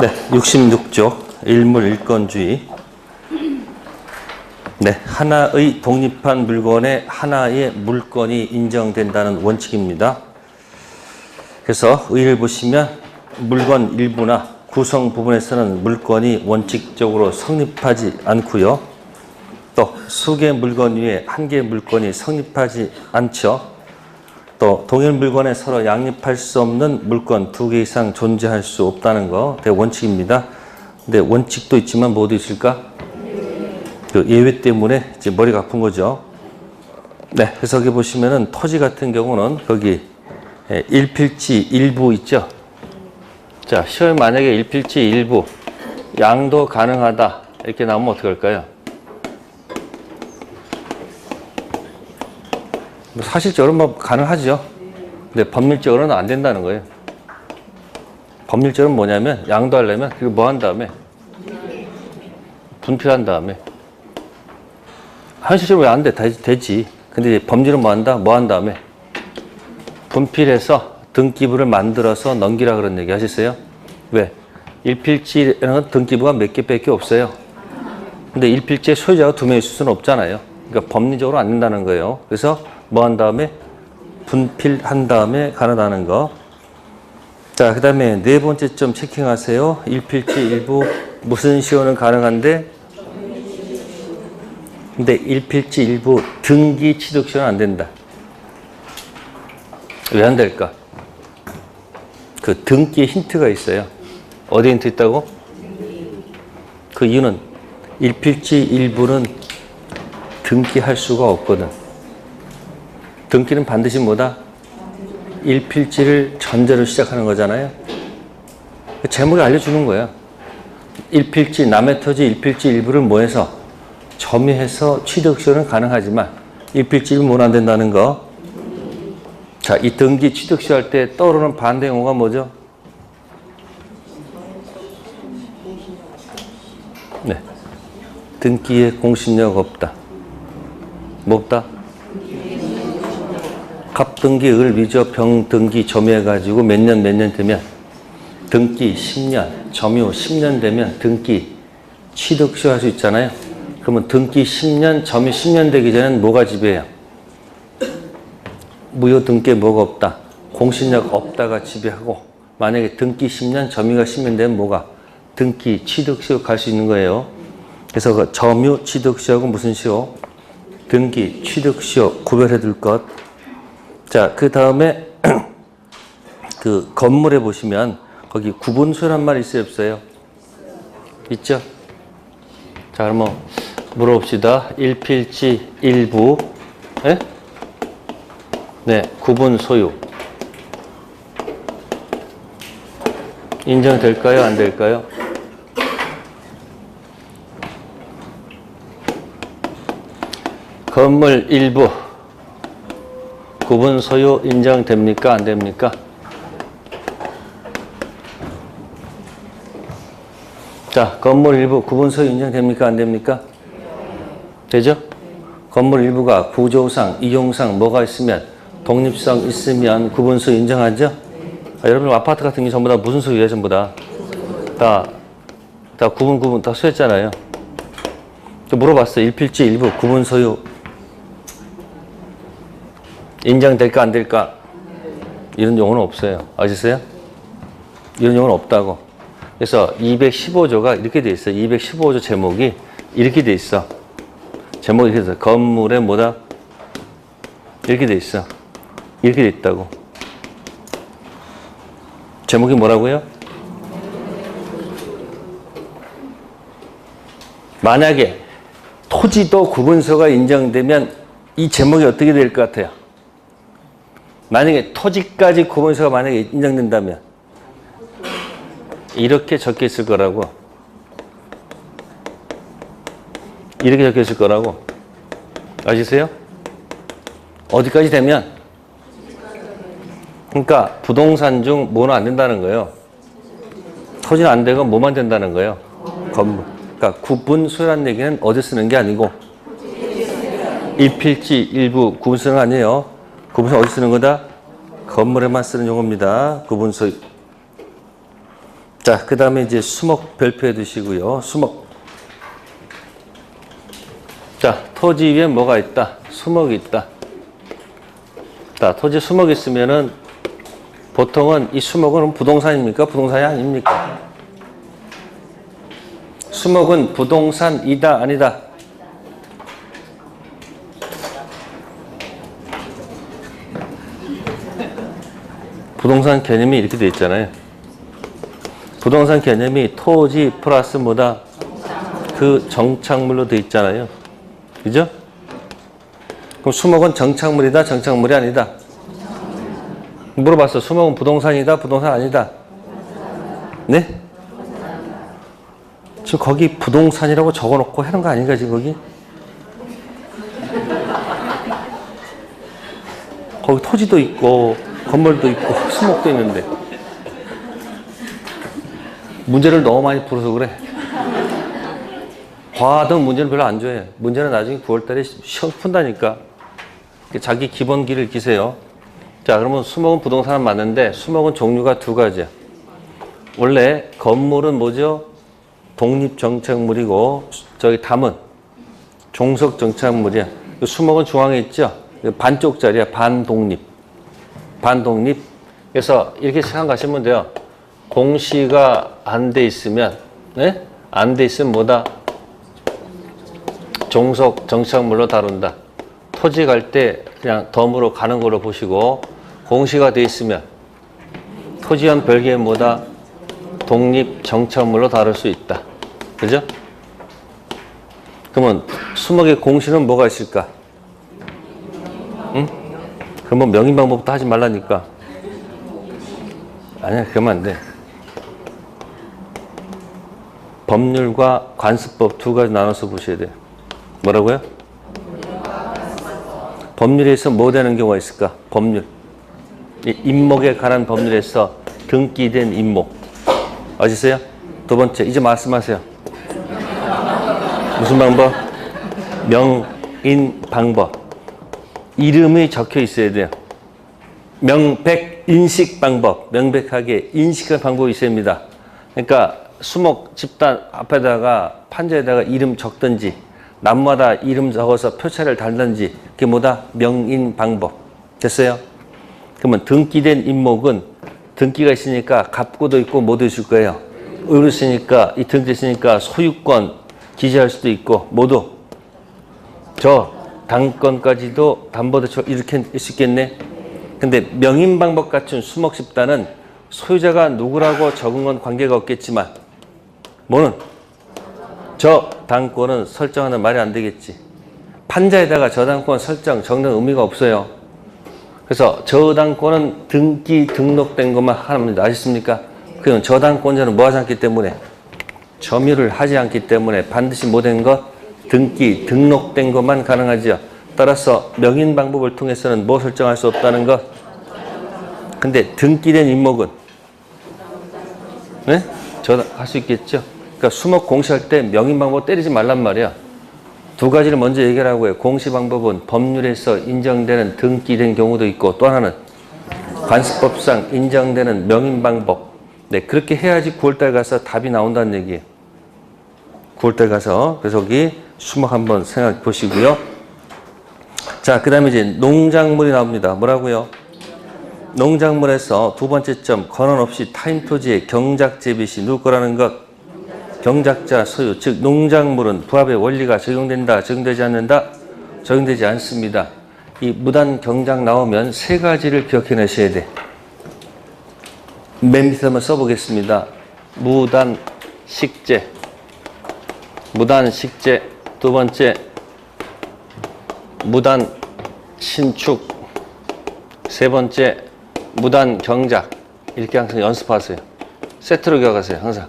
네, 66조 일물일건주의. 네, 하나의 독립한 물건에 하나의 물건이 인정된다는 원칙입니다. 그래서 의를 보시면 물건 일부나 구성 부분에서는 물건이 원칙적으로 성립하지 않고요. 또 수개의 물건 위에 한 개의 물건이 성립하지 않죠. 또 동일 물건에 서로 양립할 수 없는 물건 두 개 이상 존재할 수 없다는 거 대원칙입니다. 근데 원칙도 있지만 뭐도 있을까? 그 예외 때문에 이제 머리가 아픈 거죠. 네, 그래서 여기 보시면은 토지 같은 경우는 거기 일필지 일부 있죠. 자, 시험에 만약에 일필지 일부 양도 가능하다 이렇게 나오면 어떻게 할까요? 사실적으로 뭐 가능하죠. 근데 법률적으로는 안 된다는 거예요. 법률적으로는 뭐냐면 양도하려면 그리고 뭐 한 다음에 분필한 다음에 현실적으로 왜 안 돼? 되지. 근데 법률은 뭐 한다? 뭐 한 다음에 분필해서 등기부를 만들어서 넘기라 그런 얘기 하셨어요? 왜? 일필지라는 등기부가 몇 개밖에 없어요. 근데 일필지의 소유자가 두 명 있을 수는 없잖아요. 그러니까 법리적으로 안 된다는 거예요. 그래서 뭐 한 다음에 분필한 다음에 가능하다는 거. 자, 그 다음에 네 번째 점 체킹하세요. 일필지 일부 무슨 시효는 가능한데? 근데 일필지 일부 등기 취득 시효는 안 된다. 왜 안 될까? 그 등기에 힌트가 있어요. 어디 힌트 있다고? 그 이유는 일필지 일부는 등기할 수가 없거든. 등기는 반드시 뭐다? 일필지를 전제로 시작하는 거잖아요. 제목이 알려주는 거야. 일필지, 남의 토지 일필지 일부를 뭐해서 점유해서 취득시효는 가능하지만 일필지 일부 못 안 된다는 거. 자, 이 등기 취득시효 할 때 떠오르는 반대 용어가 뭐죠? 네, 등기에 공신력 없다. 뭐 없다? 갑등기, 을, 위조, 병, 등기 점유해가지고 몇 년 되면 등기 10년, 점유 10년 되면 등기 취득시효 할 수 있잖아요. 그러면 등기 10년, 점유 10년 되기 전에는 뭐가 지배해요? 무효 등기에 뭐가 없다? 공신력 없다가 지배하고, 만약에 등기 10년, 점유가 10년 되면 뭐가? 등기 취득시효 갈 수 있는 거예요. 그래서 그 점유 취득시효하고 무슨 시효? 등기 취득시효 구별해 둘 것. 자, 그 다음에 그 건물에 보시면 거기 구분소란 말 있어요, 없어요? 있죠? 자, 그럼 물어봅시다. 일필지 일부, 예? 네, 구분 소유 인정될까요? 안 될까요? 건물 일부 구분 소유 인정됩니까? 안 됩니까? 자, 건물 일부 구분 소유 인정됩니까? 안 됩니까? 되죠? 건물 일부가 구조상, 이용상 뭐가 있으면 독립성 있으면 구분 소유 인정하죠? 여러분 아파트 같은 게 전부 다 무슨 소유예요? 전부 다 구분 다 소유했잖아요. 물어봤어요. 일필지 일부 구분 소유 인정될까 안 될까? 이런 용어는 없어요. 아시세요? 이런 용어는 없다고. 그래서 215조가 이렇게 돼 있어요. 215조 제목이 이렇게 돼 있어. 제목이 이렇게 돼 있어. 건물에 뭐다? 이렇게 돼 있어. 이렇게 돼 있다고. 제목이 뭐라고요? 만약에 토지도 구분소가 인정되면 이 제목이 어떻게 될 것 같아요? 만약에 토지까지 구분소가 만약에 인정된다면 이렇게 적혀 있을 거라고. 이렇게 적혀 있을 거라고. 아시세요? 어디까지 되면? 그러니까 부동산 중 뭐는 안 된다는 거예요. 토지는 안 되고 뭐만 된다는 거예요? 건물. 그러니까 구분소라는 얘기는 어디 쓰는 게 아니고 일필지 일부 구분소는 아니에요. 구분소 어디 쓰는 거다? 건물에만 쓰는 용어입니다. 구분소. 자, 그 다음에 이제 수목 별표해 두시고요. 수목. 자, 토지 위에 뭐가 있다? 수목이 있다. 자, 토지 수목이 있으면은 보통은 이 수목은 부동산입니까? 부동산이 아닙니까? 수목은 부동산이다, 아니다? 부동산 개념이 이렇게 되어 있잖아요. 부동산 개념이 토지 플러스 뭐다? 그 정착물로 되어 있잖아요. 그죠? 그럼 수목은 정착물이다, 정착물이 아니다? 물어봤어. 수목은 부동산이다, 부동산 아니다? 네? 지금 거기 부동산이라고 적어놓고 하는 거 아닌가, 지금 거기? 거기 토지도 있고, 건물도 있고, 수목도 있는데. 문제를 너무 많이 풀어서 그래. 과하던 문제는 별로 안 좋아해. 문제는 나중에 9월달에 시험 푼다니까. 자기 기본기를 익히세요. 자, 그러면 수목은 부동산은 맞는데, 수목은 종류가 두 가지야. 원래 건물은 뭐죠? 독립정착물이고, 저기 담은 종속정착물이야. 수목은 중앙에 있죠? 반쪽짜리야. 반독립. 반독립. 그래서 이렇게 생각하시면 돼요. 공시가 안 돼 있으면, 네? 안 돼 있으면 뭐다? 종속정착물로 다룬다. 토지 갈 때 그냥 덤으로 가는 걸로 보시고, 공시가 돼 있으면 토지와는 별개의 뭐다? 독립정착물로 다룰 수 있다. 그죠? 그러면 수목의 공시는 뭐가 있을까? 응? 그러면 명인방법도 하지 말라니까. 아니야, 그러면 안 돼. 법률과 관습법 두 가지 나눠서 보셔야 돼요. 뭐라고요? 법률에서 뭐 되는 경우가 있을까? 법률. 임목에 관한 법률에서 등기된 임목. 어디 있어요? 두 번째, 이제 말씀하세요. 무슨 방법? 명인 방법. 이름이 적혀 있어야 돼요. 명백 인식 방법. 명백하게 인식할 방법이 있어야 합니다. 그러니까 수목 집단 앞에다가 판자에다가 이름 적든지 나무마다 이름 적어서 표차를 달든지 그게 뭐다? 명인 방법. 됐어요? 그러면 등기된 임목은 등기가 있으니까 갑고도 있고 뭐도 있을 거예요. 의로 있으니까 이 등기 있으니까 소유권 기재할 수도 있고 모두 저 당권까지도 담보대출 이렇게 할 수 있겠네. 근데 명인 방법 갖춘 수목 집단은 소유자가 누구라고 적은 건 관계가 없겠지만 뭐는 저 당권은 설정하는 말이 안 되겠지. 판자에다가 저 당권 설정 적는 의미가 없어요. 그래서 저 당권은 등기 등록된 것만 합니다. 아셨습니까? 그건 저 당권자는 뭐 하지 않기 때문에 점유를 하지 않기 때문에 반드시 뭐된 것? 등기 등록된 것만 가능하죠. 따라서 명인 방법을 통해서는 뭐 설정할 수 없다는 것. 근데 등기된 임목은 네? 저 할 수 있겠죠. 그러니까 수목 공시할 때 명인 방법 때리지 말란 말이야. 두 가지를 먼저 얘기하라고 해요. 공시 방법은 법률에서 인정되는 등기된 경우도 있고 또 하나는 관습법상 인정되는 명인 방법. 네, 그렇게 해야지 9월달 가서 답이 나온다는 얘기예요. 9월달 가서. 그래서 여기 수목 한번 생각해 보시고요. 자, 그 다음에 이제 농작물이 나옵니다. 뭐라고요? 농작물에서 두 번째 점, 권한 없이 타인 토지의 경작재배 시 누구 거라는 것? 경작자 소유. 즉 농작물은 부합의 원리가 적용된다, 적용되지 않는다? 적용되지 않습니다. 이 무단 경작 나오면 세 가지를 기억해내셔야 돼. 맨 밑에 한번 써보겠습니다. 무단 식재. 무단 식재. 두 번째, 무단 신축. 세 번째, 무단 경작. 이렇게 항상 연습하세요. 세트로 기억하세요. 항상.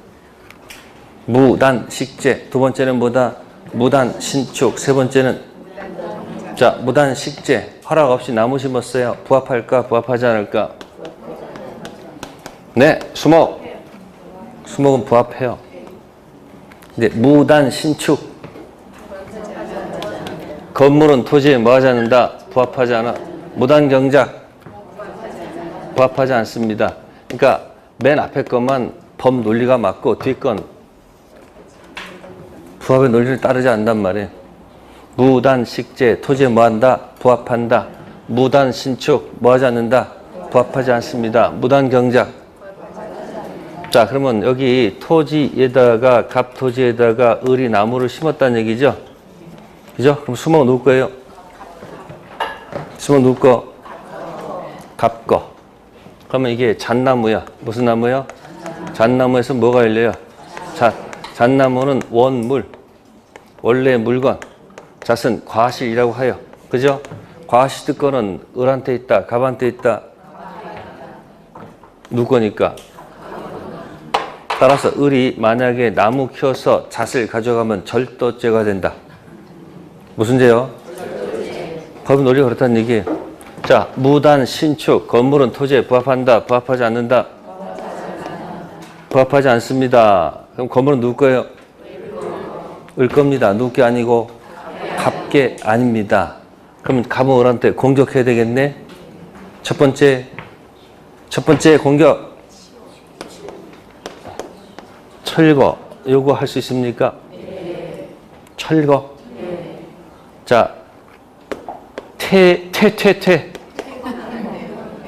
무단 식재. 두 번째는 뭐다? 무단 신축. 세 번째는 자, 무단 식재. 허락 없이 나무 심었어요. 부합할까? 부합하지 않을까? 네, 수목. 수목은 부합해요. 근데 무단 신축. 건물은 토지에 뭐 하지 않는다? 부합하지 않아. 무단 경작. 부합하지 않습니다. 그러니까 맨 앞에 것만 법 논리가 맞고 뒷건 부합의 논리를 따르지 않는단 말이에요. 무단 식재, 토지에 뭐한다? 부합한다. 무단 신축, 뭐하지 않는다? 부합하지 않습니다. 무단 경작. 자, 그러면 여기 토지에다가 갑토지에다가 을이 나무를 심었다는 얘기죠? 그죠? 그럼 수목 누구 거예요? 수목 누구 거? 갑 거. 그러면 이게 잣나무야. 무슨 나무야? 잣나무에서 뭐가 열려요? 잣나무는 원물, 원래 물건. 잣은 과실이라고 하여. 그죠? 과실 특권은 을한테 있다, 갑한테 있다. 누구 거니까? 따라서 을이 만약에 나무 키워서 잣을 가져가면 절도죄가 된다. 무슨 죄요? 법 논리가 그렇다는 얘기예요. 자, 무단 신축, 건물은 토지에 부합한다, 부합하지 않는다? 부합하지 않습니다. 그럼 건물은 누구 거예요? 을 겁니다. 누구 게 아니고 갑게 아닙니다. 그러면 갑은 을한테 공격해야 되겠네? 첫 번째 공격. 철거 요구할 수 있습니까? 철거. 자,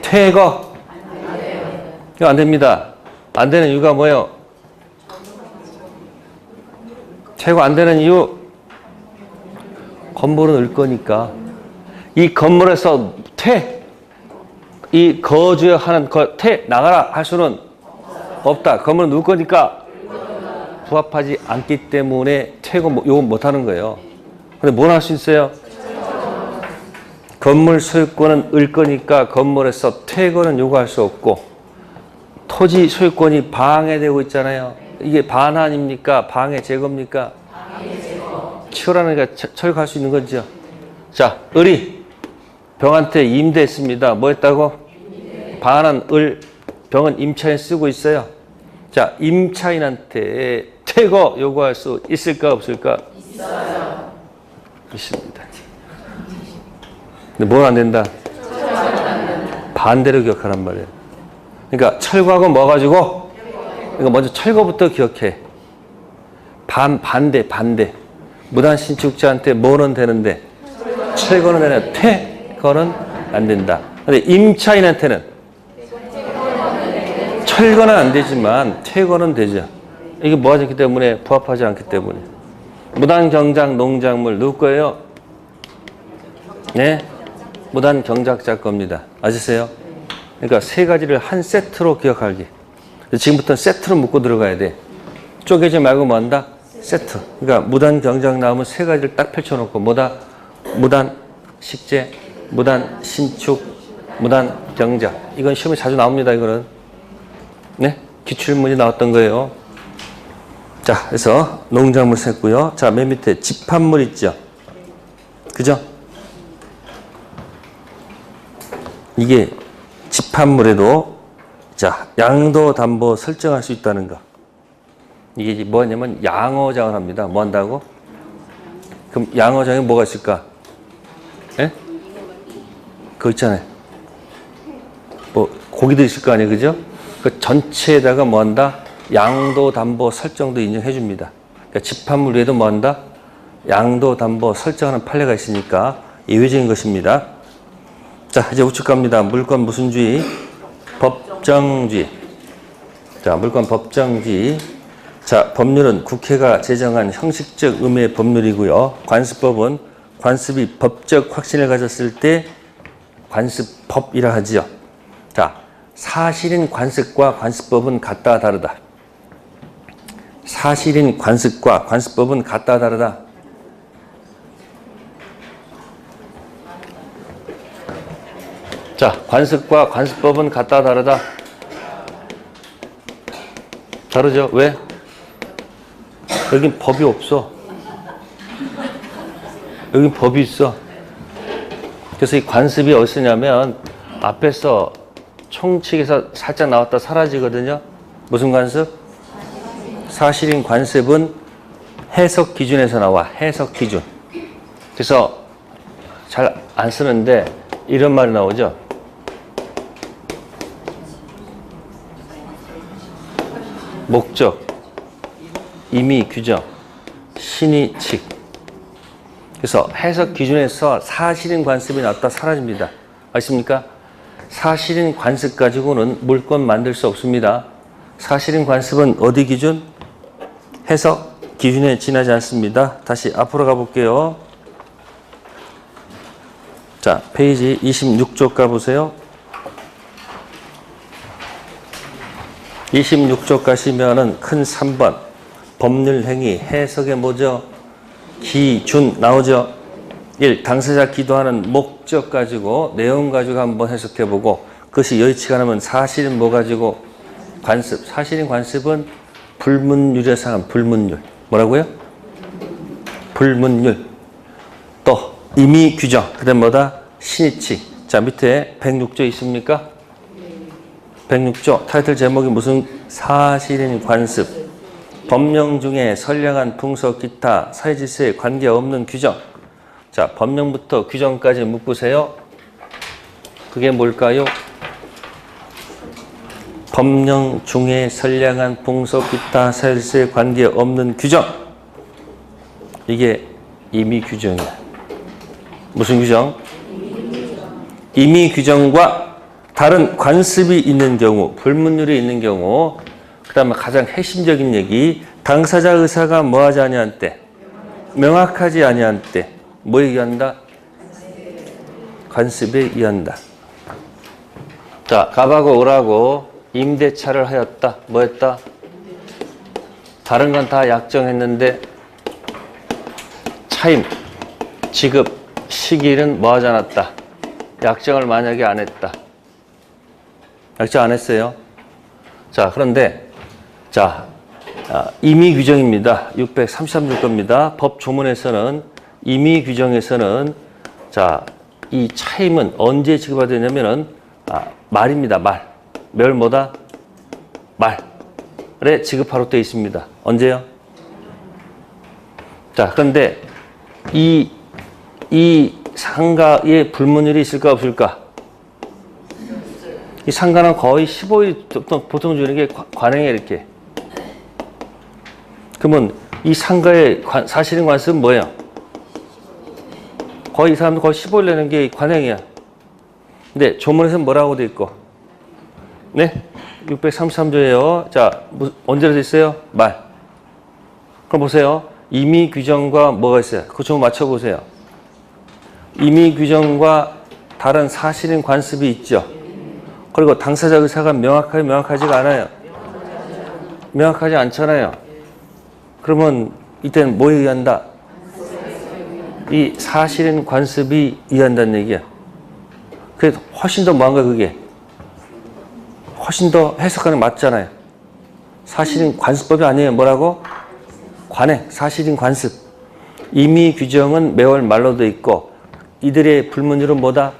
퇴거. 이거 안 됩니다. 안 되는 이유가 뭐예요? 퇴거 안 되는 이유. 건물은 을 거니까. 이 건물에서 이 거주하는 나가라 할 수는 없다. 건물은 누구 거니까? 부합하지 않기 때문에 퇴거 요거 못 하는 거예요. 근데 뭘 할 수 있어요? 건물 소유권은 을 거니까 건물에서 퇴거는 요구할 수 없고, 토지 소유권이 방해되고 있잖아요. 이게 반환입니까? 방해 제거입니까? 치우라니까 철거할 수 있는 거죠. 자, 을이 병한테 임대했습니다. 뭐 했다고? 반환 을, 병은 임차인 쓰고 있어요. 자, 임차인한테 퇴거 요구할 수 있을까 없을까? 있어요. 있습니다. 근데 뭘 안 된다? 반대로 기억하란 말이에요. 그러니까 철거하고 뭐 가지고? 그러니까 먼저 철거부터 기억해. 반대. 무단 신축자한테 뭐는 되는데? 철거는 되는데 퇴거는 안 된다. 근데 임차인한테는 철거는 안 되지만 퇴거는 되죠. 이게 뭐하지 않기 때문에? 부합하지 않기 때문에. 무단 경작 농작물 누구 거예요? 네? 무단 경작자 겁니다. 아셨어요? 그러니까 세 가지를 한 세트로 기억하기. 지금부터는 세트로 묶고 들어가야 돼. 쪼개지 말고 뭐 한다? 세트. 그러니까 무단 경작 나오면 세 가지를 딱 펼쳐놓고 뭐다? 무단 식재, 무단 신축, 무단 경작. 이건 시험에 자주 나옵니다. 이거는. 네? 기출문이 나왔던 거예요. 자, 그래서 농작물 셌고요. 자, 맨 밑에 집합물 있죠. 그죠? 이게 집합물에도 자, 양도 담보 설정할 수 있다는 거. 이게 뭐냐면 양어장을 합니다. 뭐 한다고? 그럼 양어장에 뭐가 있을까? 예? 그거 있잖아요. 뭐 고기도 있을 거 아니에요. 그죠? 그 전체에다가 뭐 한다? 양도 담보 설정도 인정해 줍니다. 그러니까 집합물 위에도 뭐 한다? 양도 담보 설정하는 판례가 있으니까 예외적인 것입니다. 자, 이제 우측 갑니다. 물권 무슨 주의? 법정주의. 자, 물권 법정주의. 자, 법률은 국회가 제정한 형식적 의미의 법률이고요. 관습법은 관습이 법적 확신을 가졌을 때 관습법이라 하지요. 자, 사실인 관습과 관습법은 같다 다르다. 사실인 관습과 관습법은 같다 다르다. 자, 관습과 관습법은 같다 다르다. 다르죠? 왜? 여긴 법이 없어. 여긴 법이 있어. 그래서 이 관습이 어디 쓰냐면 앞에서 총칙에서 살짝 나왔다 사라지거든요. 무슨 관습? 사실인 관습은 해석 기준에서 나와. 해석 기준. 그래서 잘 안 쓰는데 이런 말이 나오죠. 목적, 임의 규정, 신의칙. 그래서 해석 기준에서 사실인 관습이 나왔다 사라집니다. 아십니까? 사실인 관습 가지고는 물건 만들 수 없습니다. 사실인 관습은 어디 기준? 해석 기준에 지나지 않습니다. 다시 앞으로 가볼게요. 자, 페이지 26쪽 가보세요. 26쪽 가시면은 큰 3번 법률 행위 해석의 뭐죠? 기준 나오죠. 1. 당사자 기도하는 목적 가지고 내용 가지고 한번 해석해보고 그것이 여의치가 않으면 사실은 뭐 가지고? 관습. 사실인 관습은 불문율에 상한 불문율. 뭐라고요? 불문율. 또 임의 규정. 그 다음 뭐다? 신의칙. 자, 밑에 106조 있습니까? 106조 타이틀 제목이 무슨? 사실인 관습. 법령 중에 선량한 풍속 기타 사회질서에 관계없는 규정. 자, 법령부터 규정까지 묶으세요. 그게 뭘까요? 법령 중에 선량한 풍속 기타 사회질서에 관계없는 규정. 이게 임의 규정이야. 무슨 규정? 임의 규정과 다른 관습이 있는 경우, 불문율이 있는 경우, 그 다음에 가장 핵심적인 얘기, 당사자 의사가 뭐하지 아니한 때, 명확하지 아니한 때, 뭐에 의한다? 관습에 의한다. 자, 갑하고 을하고 임대차를 하였다. 뭐 했다? 다른 건 다 약정했는데 차임, 지급, 시기는 뭐 하지 않았다? 약정을 만약에 안 했다. 약정 안 했어요. 자, 그런데 자, 임의 규정입니다. 633조 겁니다. 법 조문에서는 임의 규정에서는 자, 이 차임은 언제 지급해야 되냐면은 말입니다. 말. 멸 뭐다? 말에 지급하로 되어 있습니다. 언제요? 자, 그런데 이 상가에 불문율이 있을까 없을까? 이 상가는 거의 15일 보통 주는 게 관행에 이렇게. 그러면 이 상가의 사실인 관습은 뭐예요? 거의 이 사람들 거의 15일 내는 게 관행이야. 근데 조문에서는 뭐라고 돼 있고? 네? 633조예요. 자, 언제로 돼 있어요? 말. 그럼 보세요. 임의 규정과 뭐가 있어요? 그거 좀 맞춰보세요. 임의 규정과 다른 사실인 관습이 있죠. 그리고 당사자 의사가 명확하지가 않아요. 명확하지 않잖아요. 그러면 이때는 뭐에 의한다? 이 사실인 관습이 의한다는 얘기야. 그래서 훨씬 더 뭐한 거야, 그게? 훨씬 더 해석하는 게 맞잖아요. 사실인 관습법이 아니에요. 뭐라고? 관행, 사실인 관습. 임의 규정은 매월 말로 돼 있고 이들의 불문율은 뭐다?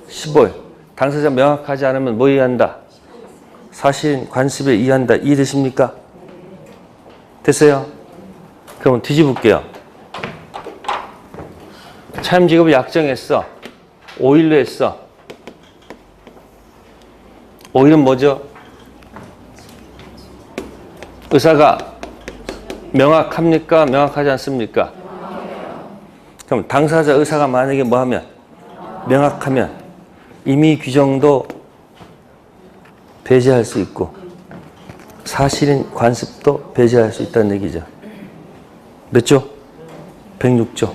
15일. 당사자 명확하지 않으면 뭐에 의한다? 사실인 관습에 의한다. 이해되십니까? 됐어요? 그럼 뒤집을게요. 차임 지급을 약정했어. 5일로 했어. 5일은 뭐죠? 의사가 명확합니까? 명확하지 않습니까? 그럼 당사자 의사가 만약에 뭐하면? 명확하면 임의 규정도 배제할 수 있고 사실인 관습도 배제할 수 있다는 얘기죠. 몇 조? 106조.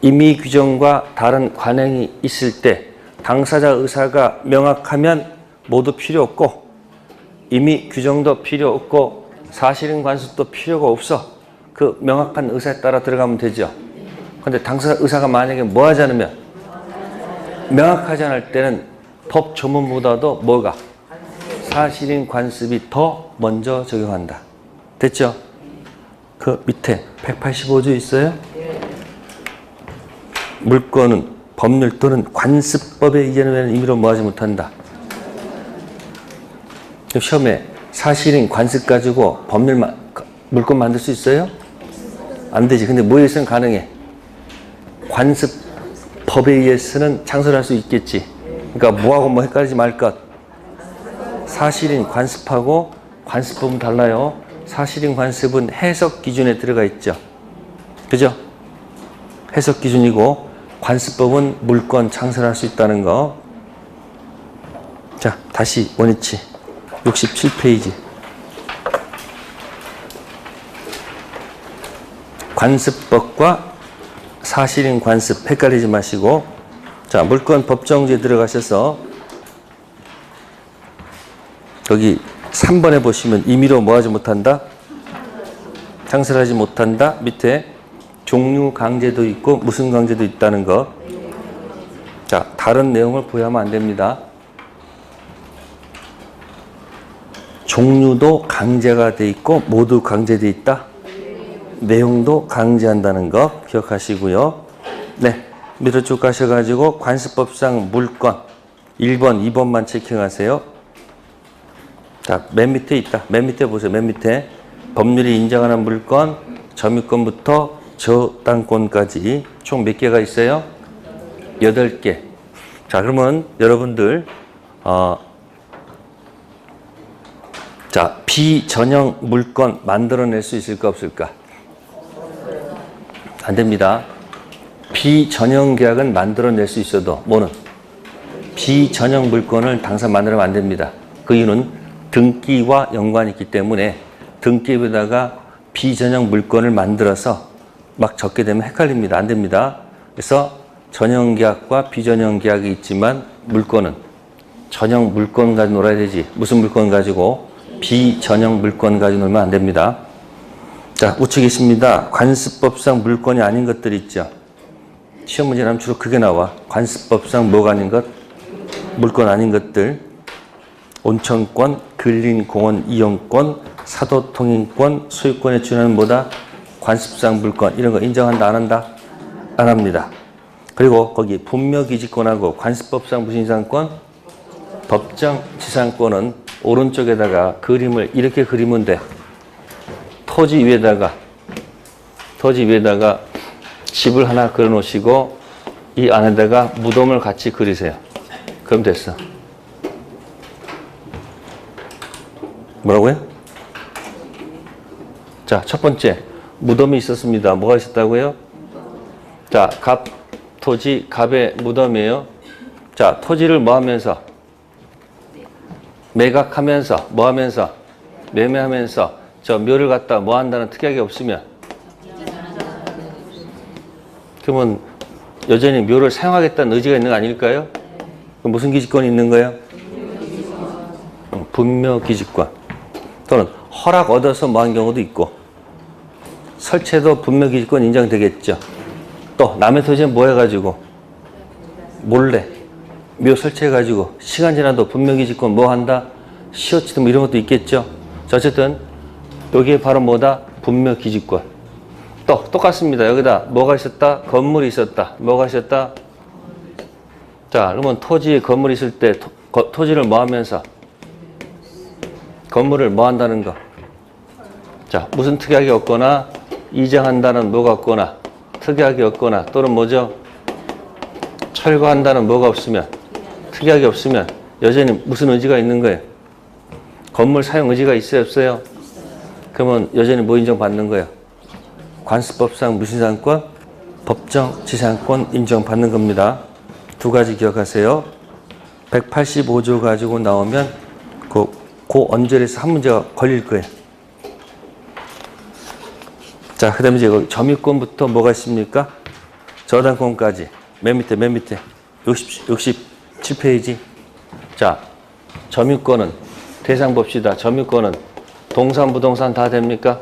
임의 규정과 다른 관행이 있을 때 당사자 의사가 명확하면 모두 필요 없고 임의 규정도 필요 없고 사실인 관습도 필요가 없어. 그 명확한 의사에 따라 들어가면 되죠. 그런데 당사자 의사가 만약에 뭐 하지 않으면 명확하지 않을 때는 법 조문보다도 뭐가? 사실인 관습이 더 먼저 적용한다. 됐죠? 그 밑에 185조 있어요? 물건은 법률 또는 관습법에 의견을 임의로 뭐하지 못한다. 시험에 사실인 관습 가지고 물건 만들 수 있어요? 안 되지. 근데 뭐에 의해서는 가능해? 관습법에 의해서는 창설할 수 있겠지. 그러니까 뭐하고 뭐 헷갈리지 말 것. 사실인 관습하고 관습법은 달라요. 사실인 관습은 해석 기준에 들어가 있죠. 그죠? 해석 기준이고 관습법은 물건 창설할 수 있다는 거. 자, 다시 원위치 67페이지. 관습법과 사실인 관습 헷갈리지 마시고, 자, 물건 법정지에 들어가셔서 여기 3번에 보시면 임의로 뭐하지 못한다? 창설하지 못한다. 밑에 종류 강제도 있고 무슨 강제도 있다는 거. 자, 다른 내용을 부여하면 안 됩니다. 종류도 강제가 돼 있고 모두 강제돼 있다. 내용도 강제한다는 거 기억하시고요. 네, 밑으로 쭉 가셔가지고 관습법상 물건 1번, 2번만 체킹하세요. 자, 맨 밑에 있다. 맨 밑에 보세요. 맨 밑에 법률이 인정하는 물건 점유권부터 저당권까지 총 몇 개가 있어요? 8개. 자, 그러면 여러분들 자, 비전형 물건 만들어낼 수 있을까 없을까? 안 됩니다. 비전형 계약은 만들어낼 수 있어도 뭐는? 비전형 물건을 당사 만들면 안 됩니다. 그 이유는 등기와 연관이 있기 때문에 등기에다가 비전형 물건을 만들어서 막 적게 되면 헷갈립니다. 안 됩니다. 그래서 전형 계약과 비전형 계약이 있지만 물건은 전형 물건 가지고 놀아야 되지. 무슨 물건 가지고? 비전형 물건 가지고 놀면 안 됩니다. 자, 우측에 있습니다. 관습법상 물건이 아닌 것들 있죠. 시험 문제 나면 주로 그게 나와. 관습법상 뭐가 아닌 것? 물건 아닌 것들. 온천권, 근린공원 이용권, 사도통행권, 소유권에 준하는 뭐다? 관습상 물건. 이런 거 인정한다, 안 한다? 안 합니다. 그리고 거기 분묘기지권하고 관습법상 무슨 지상권? 법정지상권은 오른쪽에다가 그림을 이렇게 그리면 돼. 토지 위에다가 집을 하나 그려 놓으시고 이 안에다가 무덤을 같이 그리세요. 그럼 됐어. 뭐라고요? 자, 첫 번째 무덤이 있었습니다. 뭐가 있었다고요? 자, 갑, 토지, 갑의 무덤이에요. 자, 토지를 뭐 하면서? 매각하면서, 뭐 하면서? 매매하면서 저 묘를 갖다 뭐 한다는 특약이 없으면, 그러면 여전히 묘를 사용하겠다는 의지가 있는 거 아닐까요? 그럼 무슨 기지권이 있는 거예요? 분묘기지권. 또는 허락 얻어서 뭐 한 경우도 있고, 설치해도 분묘기지권 인정되겠죠. 또 남의 토지에 뭐 해가지고 몰래 묘 설치해가지고 시간 지나도 분묘기지권 뭐 한다? 시효치도 뭐 이런 것도 있겠죠. 자, 어쨌든 여기에 바로 뭐다? 분묘기지권. 또 똑같습니다. 여기다 뭐가 있었다? 건물이 있었다. 뭐가 있었다? 자, 그러면 토지에 건물이 있을 때 토지를 뭐 하면서? 건물을 뭐 한다는 거? 자, 무슨 특약이 없거나 이장한다는 뭐가 없거나 특약이 없거나 또는 뭐죠? 철거한다는 뭐가 없으면, 특약이 없으면 여전히 무슨 의지가 있는 거예요? 건물 사용 의지가 있어요, 없어요? 그러면 여전히 뭐 인정받는 거예요? 관습법상 무슨 지상권? 법정지상권 인정받는 겁니다. 두 가지 기억하세요. 185조 가지고 나오면 그 언저리에서 한 문제가 걸릴 거예요. 자, 그 다음에 이제 점유권부터 뭐가 있습니까? 저당권까지. 맨 밑에. 67페이지. 자, 점유권은, 대상 봅시다. 점유권은 동산, 부동산 다 됩니까?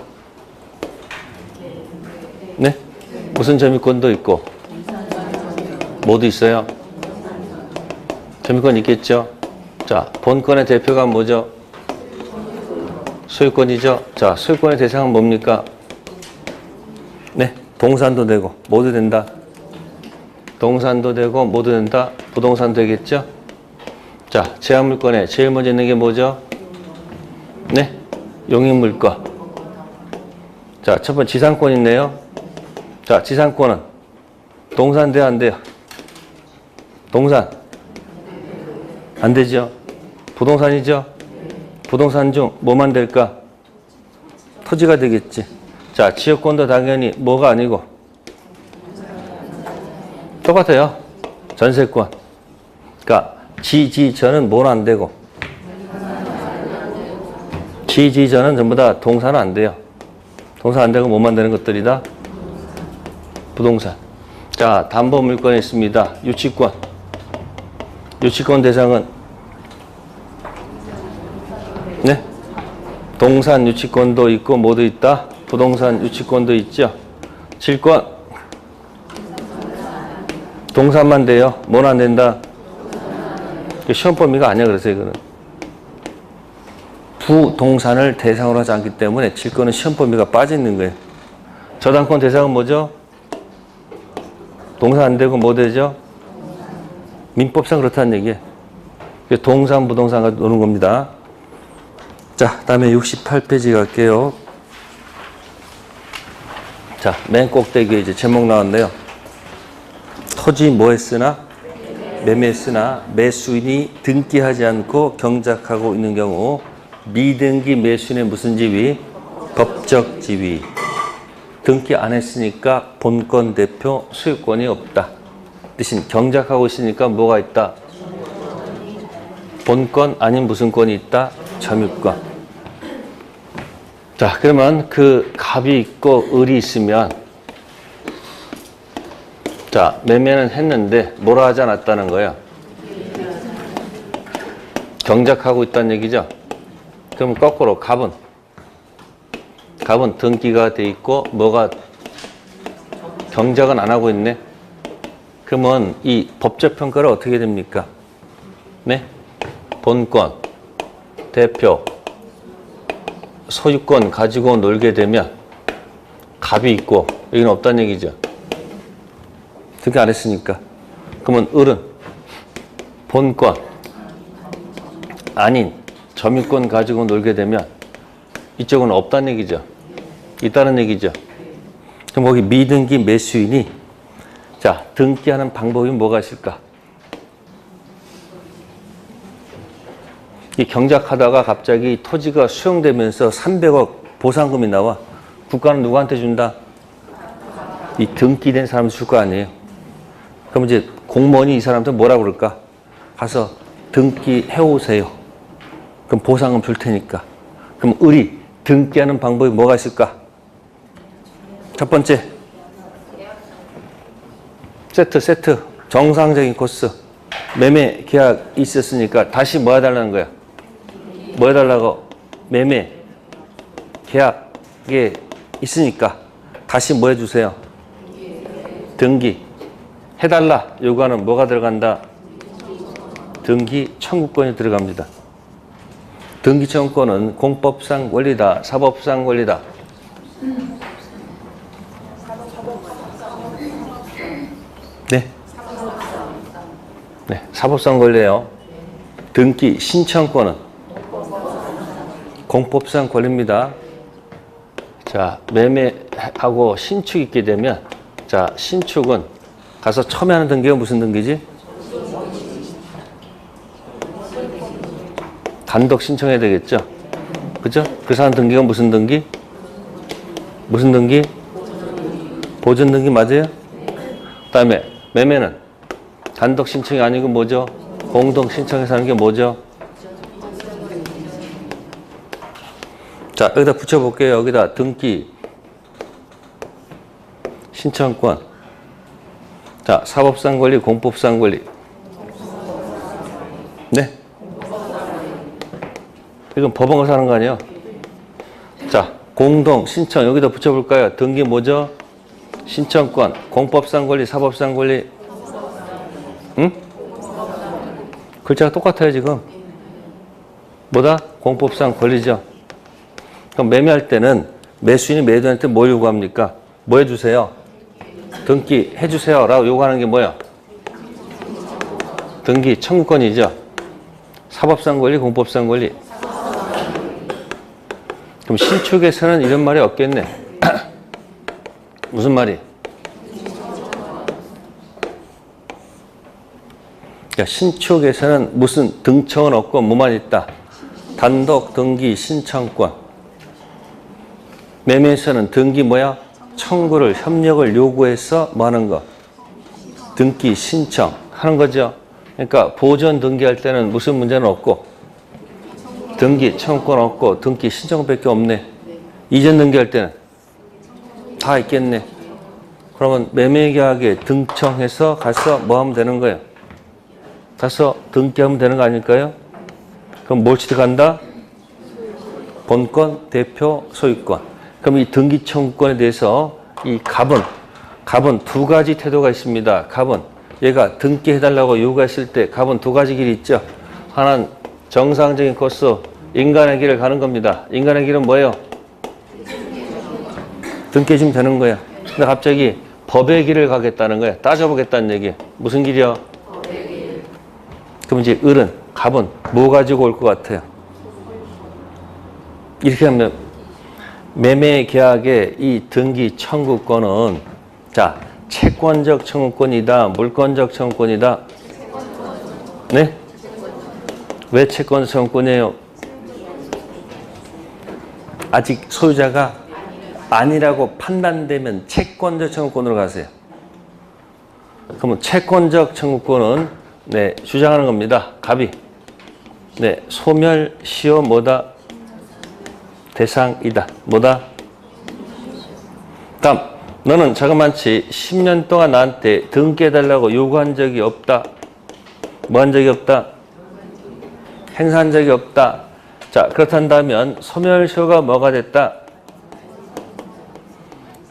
네? 무슨 점유권도 있고? 모두 있어요? 점유권 있겠죠? 자, 본권의 대표가 뭐죠? 소유권이죠? 자, 소유권의 대상은 뭡니까? 네, 동산도 되고 모두 된다. 동산도 되고 모두 된다. 부동산 되겠죠? 자, 제한물권에 제일 먼저 있는 게 뭐죠? 네, 용익물권. 자, 첫 번째 지상권 있네요. 자, 지상권은 동산 돼요, 안 돼요? 동산 안 되죠? 부동산이죠? 부동산 중 뭐만 될까? 토지가 되겠지. 자, 지역권도 당연히 뭐가 아니고 똑같아요. 전세권. 그러니까 지지전은 뭐는 안 되고 지지전은 전부 다 동사는 안 돼요. 동사 안 되고 뭐만 되는 것들이다? 부동산. 자, 담보물권이 있습니다. 유치권. 유치권 대상은 네? 동산 유치권도 있고 뭐도 있다? 부동산 유치권도 있죠. 질권. 동산만 돼요. 뭐는 안 된다? 시험 범위가 아니야. 그래서 이거는 부동산을 대상으로 하지 않기 때문에 질권은 시험 범위가 빠져 있는 거예요. 저당권 대상은 뭐죠? 동산 안 되고 뭐 되죠? 민법상 그렇다는 얘기예요. 동산, 부동산 가지고 노는 겁니다. 자, 다음에 68페이지 갈게요. 자, 맨 꼭대기에 이제 제목 나왔네요. 토지 뭐 했으나? 매매했으나 매수인이 등기하지 않고 경작하고 있는 경우 미등기 매수인의 무슨 지위? 법적 지위. 등기 안 했으니까 본권 대표 소유권이 없다. 대신 경작하고 있으니까 뭐가 있다? 본권 아닌 무슨 권이 있다? 점유권. 자, 그러면 그 갑이 있고 을이 있으면 자, 매매는 했는데 뭐라 하지 않았다는 거예요? 경작하고 있다는 얘기죠? 그럼 거꾸로 갑은 등기가 돼 있고 뭐가 경작은 안 하고 있네. 그러면 이 법적 평가를 어떻게 됩니까? 네? 본권, 대표, 소유권 가지고 놀게 되면 갑이 있고 여기는 없다는 얘기죠. 등기 안 했으니까. 그러면 을은 본권 아닌 점유권 가지고 놀게 되면 이쪽은 없다는 얘기죠. 있다는 얘기죠. 그럼 거기 미등기 매수인이 자, 등기하는 방법이 뭐가 있을까? 이 경작하다가 갑자기 토지가 수용되면서 300억 보상금이 나와. 국가는 누구한테 준다? 이 등기된 사람한테 줄 거 아니에요. 그럼 이제 공무원이 이 사람한테 뭐라고 그럴까? 가서 등기해 오세요. 그럼 보상금 줄 테니까. 그럼 을이 등기하는 방법이 뭐가 있을까? 첫 번째, 세트. 정상적인 코스. 매매 계약 있었으니까 다시 뭐 해달라는 거야? 뭐 해달라고? 매매 계약에 있으니까 다시 뭐 해주세요? 등기 해달라 요구하는 뭐가 들어간다? 등기 청구권이 들어갑니다. 등기 청구권은 공법상 권리다, 사법상 권리다. 네. 네, 사법상 권리예요. 등기 신청권은 공법상 권리입니다. 자, 매매하고 신축 있게 되면 자, 신축은 가서 처음에 하는 등기가 무슨 등기지? 단독 신청해야 되겠죠? 그죠? 그래서 하는 등기가 무슨 등기? 무슨 등기? 보존 등기 맞아요? 그 다음에 매매는 단독 신청이 아니고 뭐죠? 공동 신청해서 하는 게 뭐죠? 자, 여기다 붙여볼게요. 여기다 등기 신청권. 자, 사법상 권리, 공법상 권리. 네? 이건 법원에서 하는 거 아니에요? 자, 공동 신청 여기다 붙여볼까요? 등기 뭐죠? 신청권, 공법상 권리, 사법상 권리. 응? 글자가 똑같아요, 지금. 뭐다? 공법상 권리죠. 그럼 매매할 때는 매수인이 매도인한테 뭘 요구합니까? 뭐 해주세요? 등기 해주세요 라고 요구하는 게 뭐예요? 등기 청구권이죠. 사법상 권리, 공법상 권리. 그럼 신축에서는 이런 말이 없겠네. 무슨 말이? 신축에서는 무슨 등청은 없고 뭐만 있다? 단독 등기 신청권. 매매에서는 등기 뭐야? 청구를, 협력을 요구해서 뭐 하는 거? 등기 신청 하는 거죠. 그러니까 보존 등기할 때는 무슨 문제는 없고 등기 청구권 없고 등기 신청밖에 없네. 이전 등기할 때는 다 있겠네. 그러면 매매계약에 등청해서 가서 뭐 하면 되는 거예요? 가서 등기하면 되는 거 아닐까요? 그럼 뭘 취득한다? 본권, 대표, 소유권. 그럼 이 등기 청구권에 대해서 이 갑은 두 가지 태도가 있습니다. 갑은 얘가 등기해달라고 요구했을 때 갑은 두 가지 길이 있죠. 하나는 정상적인 코스, 인간의 길을 가는 겁니다. 인간의 길은 뭐예요? 등기해주면 되는 거야. 근데 갑자기 법의 길을 가겠다는 거야. 따져보겠다는 얘기야. 무슨 길이야? 그럼 이제 갑은 뭐 가지고 올 것 같아요? 이렇게 하면 매매 계약의 이 등기 청구권은 자, 채권적 청구권이다, 물권적 청구권이다. 네? 왜 채권적 청구권이에요? 아직 소유자가 아니라고 판단되면 채권적 청구권으로 가세요. 그러면 채권적 청구권은 네, 주장하는 겁니다. 갑이 네, 소멸 시효 뭐다? 대상이다. 뭐다? 다음, 너는 자그만치 10년 동안 나한테 등기해달라고 요구한 적이 없다. 뭐 한 적이 없다? 행사한 적이 없다. 자, 그렇단다면 소멸시효가 뭐가 됐다?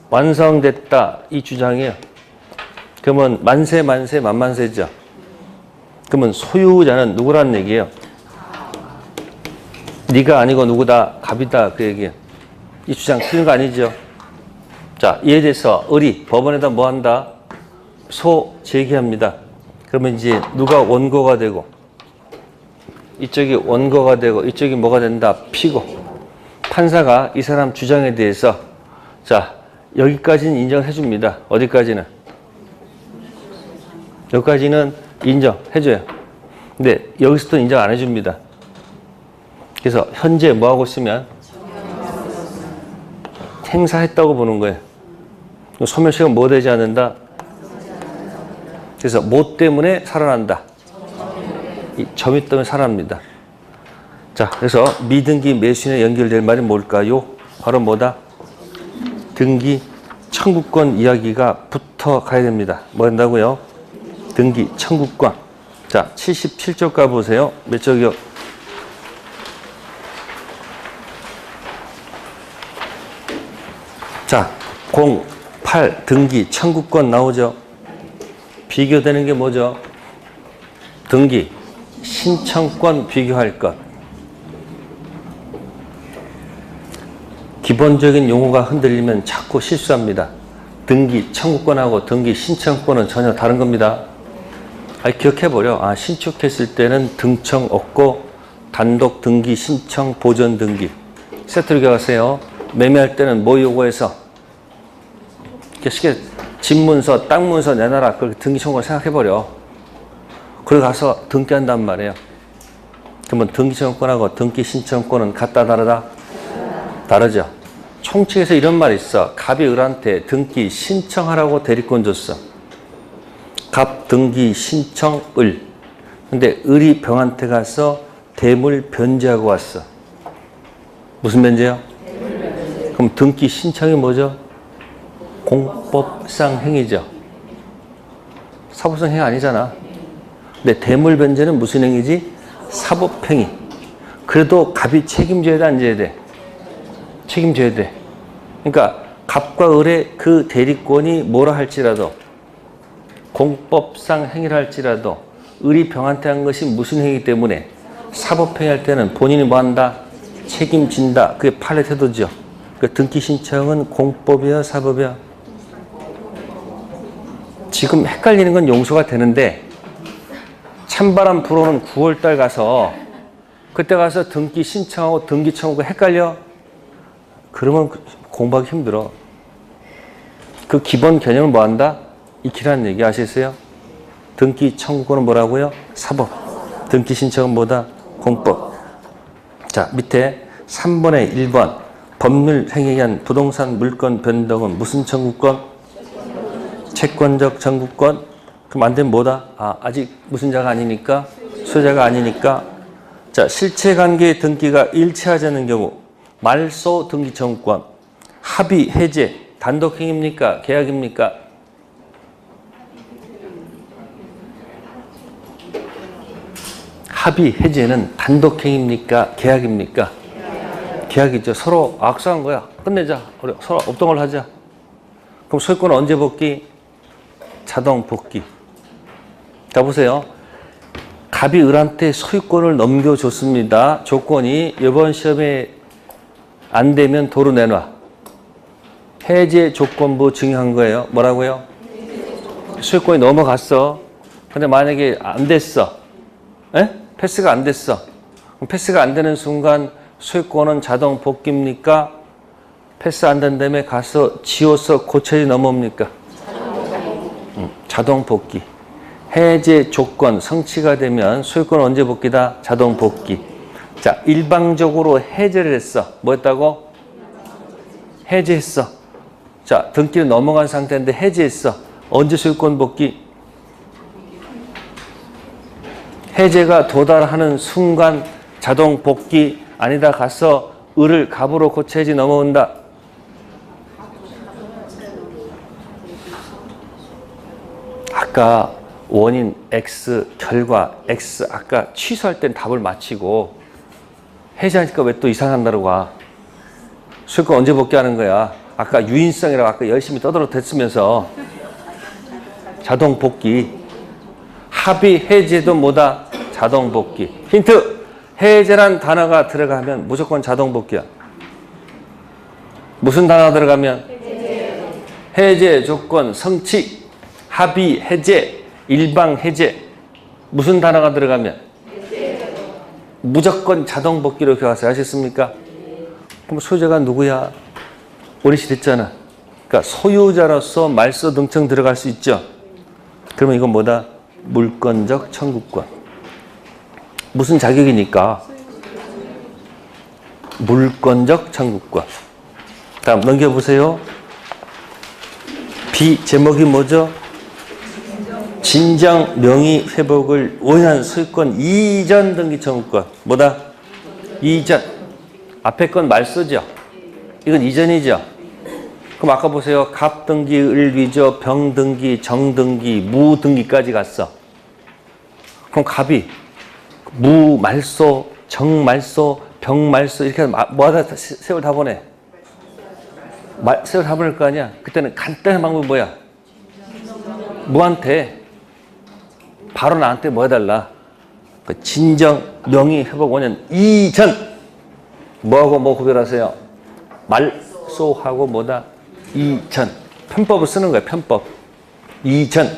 완성됐다. 이 주장이에요. 그러면 만세죠. 그러면 소유자는 누구란 얘기예요? 네가 아니고 누구다? 갑이다. 그 얘기예요. 이 주장 틀린 거 아니죠? 자, 이에 대해서 법원에다 뭐 한다? 소 제기합니다. 그러면 이제 누가 원고가 되고 이쪽이 원고가 되고 이쪽이 뭐가 된다? 피고. 판사가 이 사람 주장에 대해서 자, 여기까지는 인정해 줍니다. 어디까지는? 여기까지는 인정해줘요. 근데 여기서도 인정 안 해줍니다. 그래서 현재 뭐 하고 있으면 행사했다고 보는 거예요. 소멸시효가 뭐 되지 않는다? 그래서 뭐 때문에 살아난다? 이 점유 때문에 살아납니다. 자, 그래서 미등기 매수인에 연결될 말이 뭘까요? 바로 뭐다? 등기 청구권 이야기가 붙어 가야 됩니다. 뭐 한다고요? 등기 청구권. 자, 77쪽 가보세요. 몇 쪽이요? 자, 08 등기 청구권 나오죠? 비교되는 게 뭐죠? 등기 신청권 비교할 것. 기본적인 용어가 흔들리면 자꾸 실수합니다. 등기 청구권하고 등기 신청권은 전혀 다른 겁니다. 기억해버려. 신축했을 때는 등청 없고 단독 등기 신청 보존 등기 세트로 기억하세요. 매매할 때는 뭐 요구해서 쉽게 집문서 땅문서 내놔라. 그렇게 등기 청구권 생각해버려. 그래 가서 등기한단 말이에요. 그러면 등기 청구권하고 등기 신청권은 같다 다르다? 다르죠. 총칙에서 이런 말이 있어. 갑이 을한테 등기 신청하라고 대리권 줬어. 갑 등기 신청 을. 근데 을이 병한테 가서 대물 변제하고 왔어. 무슨 변제요? 그럼 등기 신청이 뭐죠? 공법상 행위죠. 사법상 행위 아니잖아. 근데 대물 변제는 무슨 행위지? 사법 행위. 그래도 갑이 책임져야 돼, 안 져야 돼? 책임져야 돼. 그러니까 갑과 을의 그 대리권이 뭐라 할지라도 공법상 행위를 할지라도 을이 병한테 한 것이 무슨 행위이기 때문에 사법 행위할 때는 본인이 뭐 한다? 책임진다. 그게 판례 태도죠. 그 등기 신청은 공법이야, 사법이야? 지금 헷갈리는 건 용서가 되는데 찬바람 불어오는 9월달 가서 그때 가서 등기 신청하고 등기 청구가 헷갈려? 그러면 공부하기 힘들어. 그 기본 개념을 뭐 한다? 익히라는 얘기 아시겠어요? 등기 청구권은 뭐라고요? 사법. 등기 신청은 뭐다? 공법. 자, 밑에 3번의 1번 법률 행위에 의한 부동산 물권 변동은 무슨 청구권? 채권적 청구권. 그럼 안 되면 뭐다? 아직 무슨 자가 아니니까? 소유자가 아니니까. 자, 실체관계의 등기가 일치하지 않는 경우 말소 등기 청구권. 합의, 해제, 단독행위입니까? 계약입니까? 합의, 해제는 단독행위입니까? 계약입니까? 계약이죠. 서로 악수한 거야. 끝내자. 우리 서로 없던 걸로 하자. 그럼 소유권은 언제 복귀? 자동 복귀. 자, 보세요. 갑이 을한테 소유권을 넘겨줬습니다. 조건이 이번 시험에 안 되면 도로 내놔. 해제 조건부 증여한 거예요. 뭐라고요? 소유권이 넘어갔어. 근데 만약에 안 됐어. 에? 패스가 안 됐어. 그럼 패스가 안 되는 순간 소유권은 자동 복귀입니까? 패스 안 된 다음에 가서 지워서 고쳐야지 넘어옵니까? 자동 복귀. 해제 조건 성취가 되면 소유권 언제 복귀다? 자동 복귀. 자, 일방적으로 해제를 했어. 뭐 했다고? 해제했어. 자, 등기는 넘어간 상태인데 해제했어. 언제 소유권 복귀? 해제가 도달하는 순간 자동 복귀. 아니다, 가서 을을 갑으로 고쳐야지 넘어온다. 아까 원인 X, 결과 X, 아까 취소할 땐 답을 맞히고 해제하니까 왜 또 이상한다고 와. 소유권 언제 복귀하는 거야? 아까 유인성이라고 아까 열심히 떠들어댔으면서 자동 복귀. 합의, 해제도 뭐다? 자동 복귀. 힌트! 해제란 단어가 들어가면 무조건 자동 복귀야. 무슨 단어가 들어가면? 해제 조건 성취. 합의, 해제, 일방 해제. 무슨 단어가 들어가면? 무조건 자동 복귀로 교화서 하셨습니까? 그럼 소유자가 누구야? 원인이 됐잖아. 그러니까 소유자로서 말소 등청 들어갈 수 있죠. 그러면 이건 뭐다? 물권적 청구권. 무슨 자격이니까? 물권적 청구권. 다음 넘겨보세요. B 제목이 뭐죠? 진정 명의 회복을 원한 소유권 이전 등기 청구권. 뭐다? 이전. 앞에 건 말소죠. 이건 이전이죠. 그럼 아까 보세요. 갑등기, 을위조, 병등기, 정등기, 무등기까지 갔어. 그럼 갑이 무말소, 정말소, 병말소 이렇게 뭐하다 세월 다 보내? 세월 다 보낼 거 아니야. 그때는 간단한 방법이 뭐야? 무한테 바로 나한테 뭐 해달라? 그 진정 명의 회복 원년 이전. 뭐하고 뭐 구별하세요? 말소하고 뭐다? 이전. 편법을 쓰는 거야. 편법. 이전.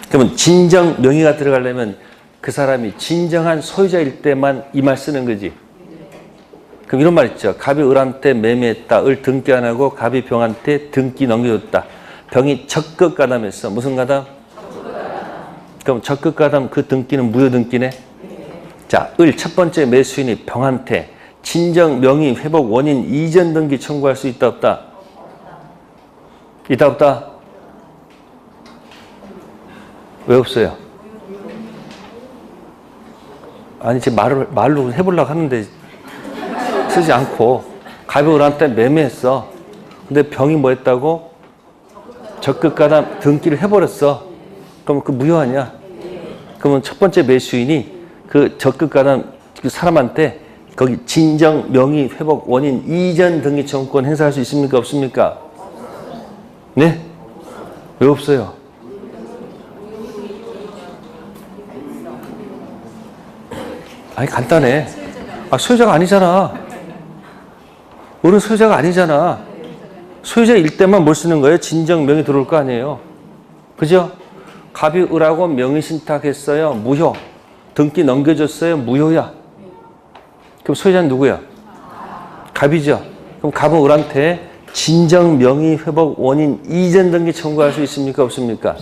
그러면 진정 명의가 들어가려면 그 사람이 진정한 소유자일 때만 이 말 쓰는 거지. 그럼 이런 말 있죠. 갑이 을한테 매매했다. 을 등기 안 하고 갑이 병한테 등기 넘겨줬다. 병이 적극 가담했어. 무슨 가담? 그럼 적극 가담 그 등기는 무효 등기네. 자, 을 첫 번째 매수인이 병한테 진정 명의 회복 원인 이전 등기 청구할 수 있다 없다? 있다 없다? 왜 없어요? 아니 지금 말로 해보려고 하는데 쓰지 않고 갑이 을한테 매매했어. 근데 병이 뭐 했다고? 적극 가담 등기를 해버렸어. 그럼 그 무효하냐? 그러면 첫 번째 매수인이 그 적극 가담 그 사람한테 거기 진정 명의 회복 원인 이전 등기 청구권 행사할 수 있습니까? 없습니까? 네? 왜 없어요? 아니 간단해. 소유자가 아니잖아. 우리는 소유자가 아니잖아. 소유자일 때만 뭘 쓰는 거예요? 진정 명의 들어올 거 아니에요. 그죠? 갑이 을하고 명의 신탁했어요. 무효. 등기 넘겨줬어요. 무효야. 그럼 소유자는 누구야? 갑이죠. 그럼 갑은 을한테 진정 명의 회복 원인 이전 등기 청구할 수 있습니까? 없습니까?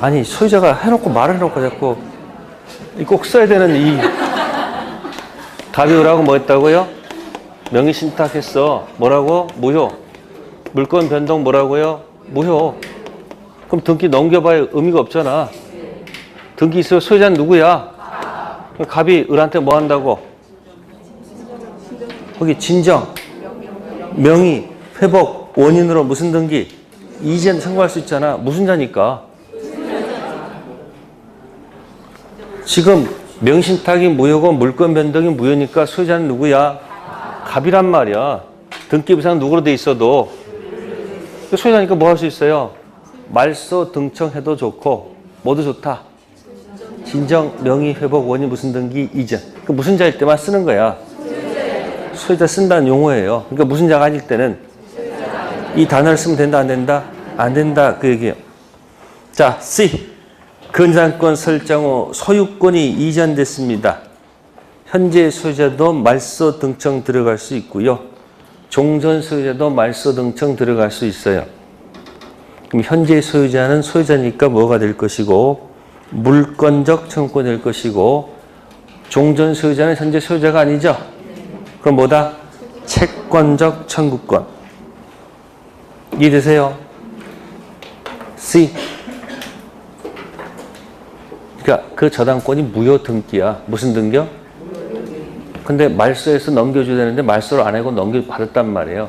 아니 소유자가 해놓고 말을 해놓고 자꾸 꼭 써야 되는 이 답이 오라고 뭐 했다고요? 명의신탁했어. 뭐라고? 무효. 물권 변동 뭐라고요? 무효. 그럼 등기 넘겨봐야 의미가 없잖아. 등기 있어요. 소유자는 누구야? 갑이 을한테 뭐 한다고? 거기 진정, 명의, 회복, 원인으로 무슨 등기? 이전 청구할 수 있잖아. 무슨 자니까? 지금 명신탁이 무효고 물권 변동이 무효니까 소유자는 누구야? 갑이란 말이야. 등기 부상 누구로 돼 있어도. 소유자니까 뭐 할 수 있어요? 말소 등청해도 좋고 모두 좋다. 진정, 명의, 회복, 원인, 무슨 등기, 이전. 그 무슨 자일 때만 쓰는 거야. 소유자 쓴다는 용어예요. 그러니까 무슨 자가 아닐 때는 이 단어를 쓰면 된다, 안 된다? 안 된다. 그 얘기예요. 자, C. 근상권 설정 후 소유권이 이전됐습니다. 현재 소유자도 말소 등청 들어갈 수 있고요. 종전 소유자도 말소 등청 들어갈 수 있어요. 그럼 현재 소유자는 소유자니까 뭐가 될 것이고, 물권적 청구권이 될 것이고, 종전 소유자는 현재 소유자가 아니죠. 그럼 뭐다? 채권적 청구권. 이해되세요? C. 그러니까 그 저당권이 무효 등기야. 무슨 등기요? 근데 말소에서 넘겨줘야 되는데 말소를 안 하고 넘겨받았단 말이에요.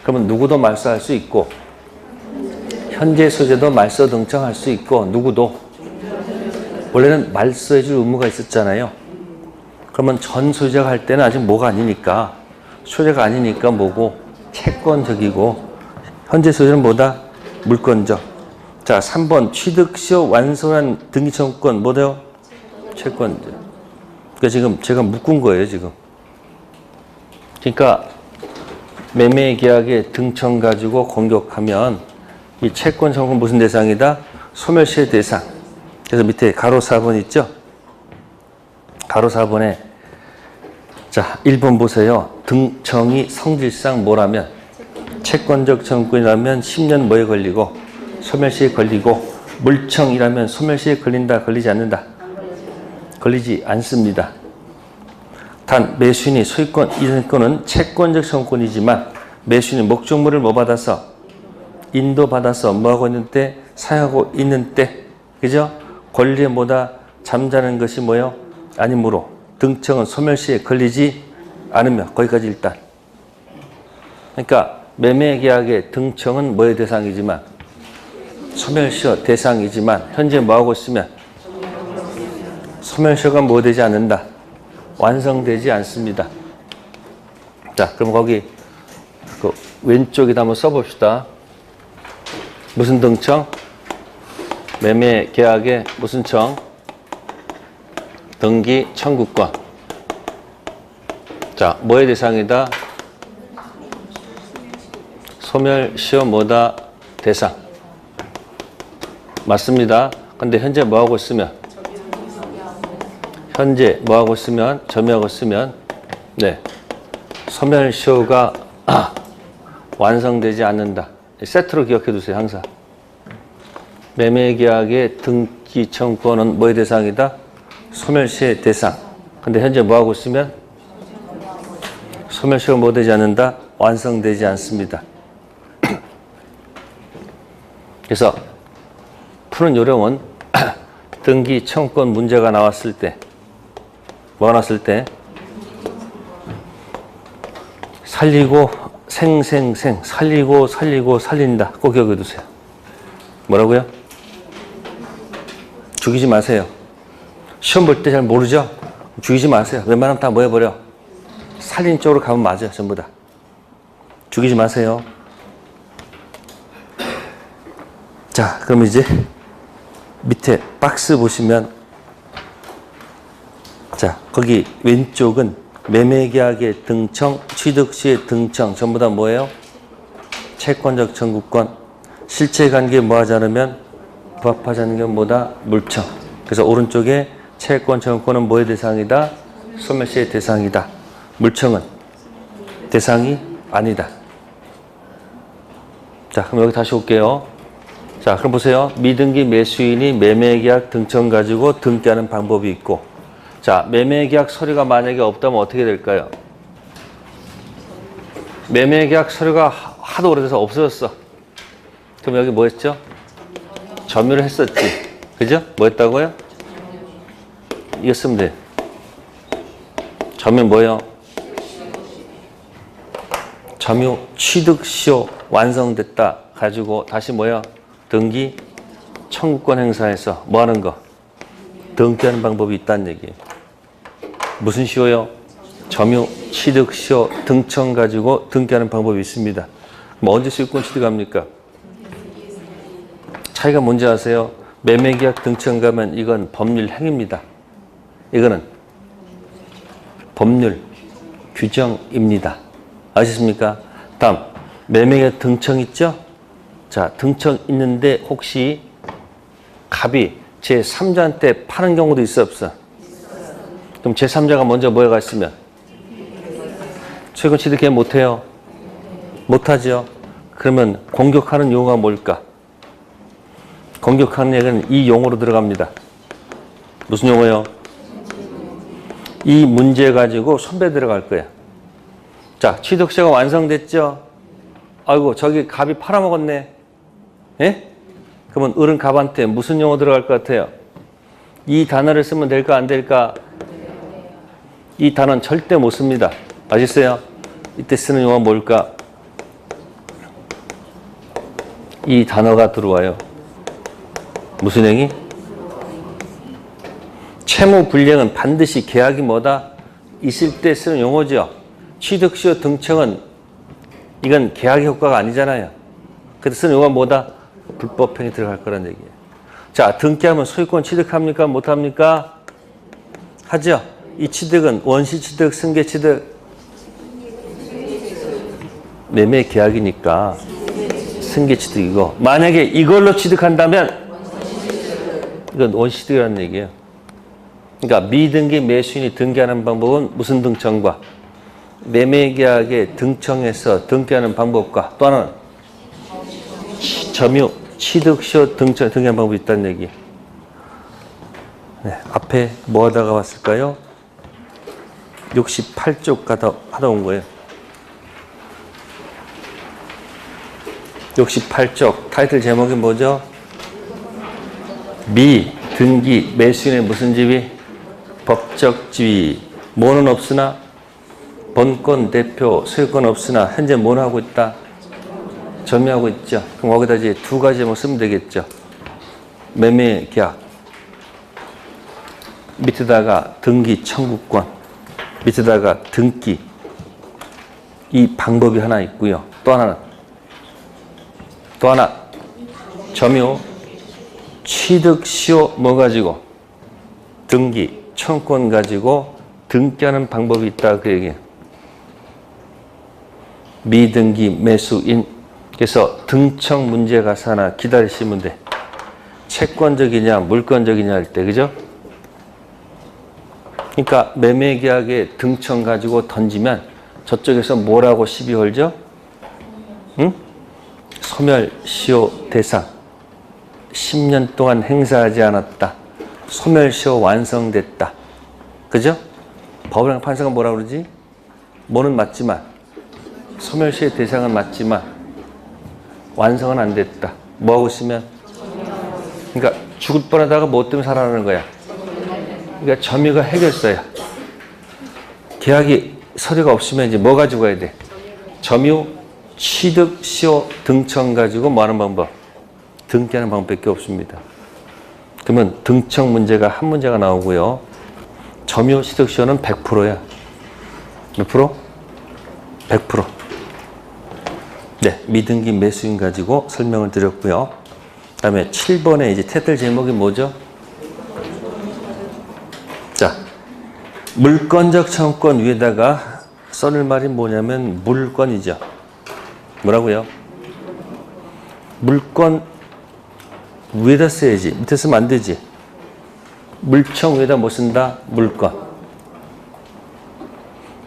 그러면 누구도 말소할 수 있고 현재 소유자도 말소 등청할 수 있고 누구도 원래는 말소해줄 의무가 있었잖아요. 그러면 전 소유자가 할 때는 아직 뭐가 아니니까 소유자가 아니니까 뭐고 채권적이고 현재 소유자는 뭐다? 물권적. 자, 3번 취득 시효 완성한 등기 청구권 뭐래요? 채권적. 그러니까 지금 제가 묶은 거예요, 지금. 그러니까 매매 계약의 등청 가지고 공격하면 이 채권 청구권 무슨 대상이다? 소멸시효 대상. 그래서 밑에 가로 4번 있죠? 가로 4번에 자, 1번 보세요. 등청이 성질상 뭐라면 채권적 청구권이라면 10년 뭐에 걸리고 소멸시효에 걸리고 물청이라면 소멸시효에 걸린다, 걸리지 않는다? 걸리지 않습니다. 단 매수인이 소유권 이전권은 채권적 청구권이지만 매수인이 목적물을 뭐 받아서 인도받아서 뭐하고 있는 때 사용하고 있는 때 그죠? 권리에 뭐다 잠자는 것이 뭐요? 아니므로 등청은 소멸시효에 걸리지 않으며 거기까지 일단. 그러니까 매매계약의 등청은 뭐의 대상이지만 소멸시효 대상이지만 현재 뭐하고 있으면 소멸시효가 뭐 되지 않는다. 완성되지 않습니다. 자, 그럼 거기 그 왼쪽에다 한번 써봅시다. 무슨 등청? 매매계약의 무슨 청? 등기 청구권. 자, 뭐의 대상이다? 소멸시효 뭐다? 대상. 맞습니다. 근데 현재 뭐하고 있으면? 현재 뭐하고 있으면? 점유하고 있으면 네, 소멸시효가 완성되지 않는다. 세트로 기억해 두세요. 항상. 매매계약의 등기 청구권은 뭐의 대상이다? 소멸시효의 대상. 근데 현재 뭐하고 있으면? 소멸시효가 뭐 되지 않는다? 완성되지 않습니다. 그래서 푸는 요령은 등기 청구권 문제가 나왔을 때 뭐가 나왔을 때 살리고 생생생 살리고 살리고 살린다. 꼭 기억해 두세요. 뭐라고요? 죽이지 마세요. 시험 볼 때 잘 모르죠? 죽이지 마세요. 웬만하면 다 뭐 해버려? 살린 쪽으로 가면 맞아요. 전부 다. 죽이지 마세요. 자, 그럼 이제 밑에 박스 보시면 자, 거기 왼쪽은 매매계약의 등청, 취득시의 등청 전부 다 뭐예요? 채권적 청구권. 실체관계에 뭐하지 않으면 부합하지 않는 게 뭐다? 물청. 그래서 오른쪽에 채권 청구권은 뭐의 대상이다? 소멸시효의 대상이다. 물청은 대상이 아니다. 자, 그럼 여기 다시 올게요. 자, 그럼 보세요. 미등기 매수인이 매매계약 등청 가지고 등기하는 방법이 있고 자, 매매계약 서류가 만약에 없다면 어떻게 될까요? 매매계약 서류가 하도 오래돼서 없어졌어. 그럼 여기 뭐 했죠? 점유를 했었지. 그죠? 뭐 했다고요? 이거 쓰면 돼. 점유 뭐예요? 점유 취득시효 완성됐다. 가지고 다시 뭐야? 등기 청구권 행사해서 뭐 하는 거? 등기하는 방법이 있다는 얘기예요. 무슨 시효요? 점유 취득시효 등청 가지고 등기하는 방법이 있습니다. 그럼 언제 소유권 취득합니까? 차이가 뭔지 아세요? 매매계약 등청 가면 이건 법률 행위입니다. 이거는 법률 규정입니다. 아시겠습니까? 다음 매매계약 등청 있죠? 자, 등청 있는데 혹시 갑이 제3자한테 파는 경우도 있어 없어? 그럼 제3자가 먼저 뭐에 갔으면? 소유권 취득해 못해요? 못하죠? 그러면 공격하는 용어가 뭘까? 공격하는 얘기는 이 용어로 들어갑니다. 무슨 용어요? 이 문제 가지고 손배 들어갈 거야. 자, 취득세가 완성됐죠? 아이고, 저기 갑이 팔아먹었네. 예? 그러면 어른 갑한테 무슨 용어 들어갈 것 같아요? 이 단어를 쓰면 될까 안 될까? 이 단어는 절대 못 씁니다. 아시겠어요? 이때 쓰는 용어가 뭘까? 이 단어가 들어와요. 무슨 행위? 채무 불이행은 반드시 계약이 뭐다? 있을 때 쓰는 용어죠. 취득시효 등청은 이건 계약의 효과가 아니잖아요. 그래서 쓰는 용어가 뭐다? 불법행위 들어갈 거란 얘기예요. 자, 등기하면 소유권 취득합니까? 못합니까? 하죠. 이 취득은 원시 취득, 승계 취득, 매매 계약이니까 승계 취득이고, 만약에 이걸로 취득한다면 이건 원시 취득이라는 얘기예요. 그러니까 미등기 매수인이 등기하는 방법은 무슨 등청과 매매 계약에 등청해서 등기하는 방법과 또 하나는 점유 취득시효 등기하는 방법이 있다는 얘기. 네, 앞에 뭐 하다가 왔을까요? 68쪽 하다 온 거예요. 68쪽 타이틀 제목이 뭐죠? 미 등기 매수인의 무슨 지위? 법적 지위. 뭐는 없으나 본권 대표 소유권 없으나 현재 뭐는 하고 있다? 점유하고 있죠. 그럼 거기다 이제 두 가지 뭐 쓰면 되겠죠. 매매 계약 밑에다가 등기 청구권 밑에다가 등기 이 방법이 하나 있고요. 또 하나 점유 취득시효 뭐 가지고 등기 청구권 가지고 등기하는 방법이 있다 그 얘기예요. 미등기 매수인. 그래서 등청 문제 가서 하나 기다리시면 돼. 채권적이냐 물권적이냐 할 때, 그죠? 그러니까 매매계약에 등청 가지고 던지면 저쪽에서 뭐라고 시비 걸죠? 응? 소멸시효 대상 10년 동안 행사하지 않았다. 소멸시효 완성됐다. 그죠? 법원의 판사가 뭐라 그러지? 뭐는 맞지만 소멸시효 대상은 맞지만 완성은 안 됐다. 뭐 하고 있으면? 그러니까 죽을 뻔하다가 뭐 때문에 살아나는 거야? 그러니까 점유가 해결서야. 계약이 서류가 없으면 이제 뭐 가지고 가야 돼? 점유 취득 시효 등청 가지고 뭐 하는 방법? 등기하는 방법밖에 없습니다. 그러면 등청 문제가 한 문제가 나오고요. 점유 취득 시효는 100%야. 몇 프로? 100%. 네, 미등기 매수인 가지고 설명을 드렸고요. 그 다음에 7번에 이제 타이틀 제목이 뭐죠? 자, 물권적 청구권 위에다가 써낼 말이 뭐냐면 물권이죠. 뭐라고요? 물권 위에다 써야지. 밑에 쓰면 안 되지. 물청 위에다 뭐 쓴다? 물권.